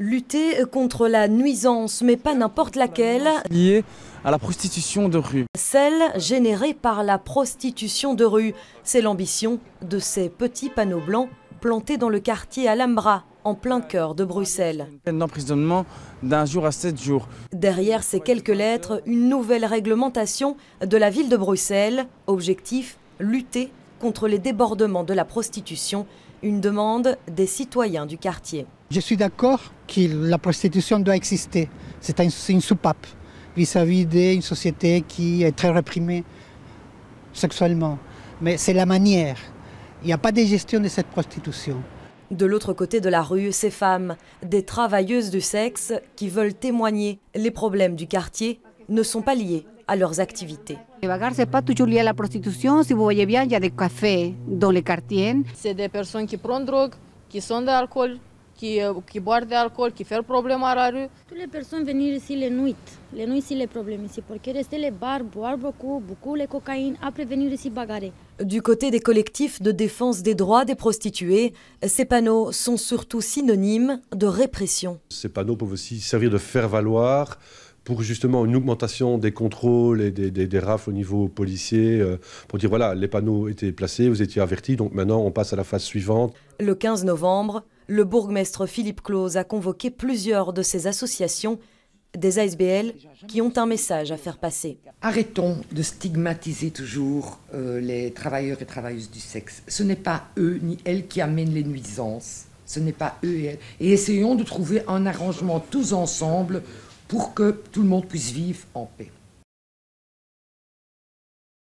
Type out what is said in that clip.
Lutter contre la nuisance, mais pas n'importe laquelle. Lié à la prostitution de rue. Celle générée par la prostitution de rue. C'est l'ambition de ces petits panneaux blancs plantés dans le quartier Alhambra, en plein cœur de Bruxelles. Un emprisonnement d'1 jour à 7 jours. Derrière ces quelques lettres, une nouvelle réglementation de la ville de Bruxelles. Objectif, lutter contre les débordements de la prostitution. Une demande des citoyens du quartier. Je suis d'accord que la prostitution doit exister. C'est une soupape vis-à-vis d'une société qui est très réprimée sexuellement. Mais c'est la manière. Il n'y a pas de gestion de cette prostitution. De l'autre côté de la rue, ces femmes, des travailleuses du sexe qui veulent témoigner. Les problèmes du quartier ne sont pas liés à leurs activités. Vagar, c'est pas toujours lié à la prostitution. Si vous voyez bien, il y a des cafés dans les quartiers. C'est des personnes qui prennent drogue, qui sont d'alcool, qui boivent de l'alcool, qui font problème à la rue. Toutes les personnes venir ici les nuits c'est les problèmes ici, parce que rester les bars, boire beaucoup les cocaïne, après venir ici bagarrer. Du côté des collectifs de défense des droits des prostituées, ces panneaux sont surtout synonymes de répression. Ces panneaux peuvent aussi servir de faire valoir pour justement une augmentation des contrôles et des rafles au niveau policier, pour dire voilà, les panneaux étaient placés, vous étiez avertis, donc maintenant on passe à la phase suivante. Le 15 novembre, le bourgmestre Philippe Claus a convoqué plusieurs de ces associations, des ASBL, qui ont un message à faire passer. Arrêtons de stigmatiser toujours les travailleurs et travailleuses du sexe. Ce n'est pas eux ni elles qui amènent les nuisances. Ce n'est pas eux et elles. Et essayons de trouver un arrangement tous ensemble pour que tout le monde puisse vivre en paix.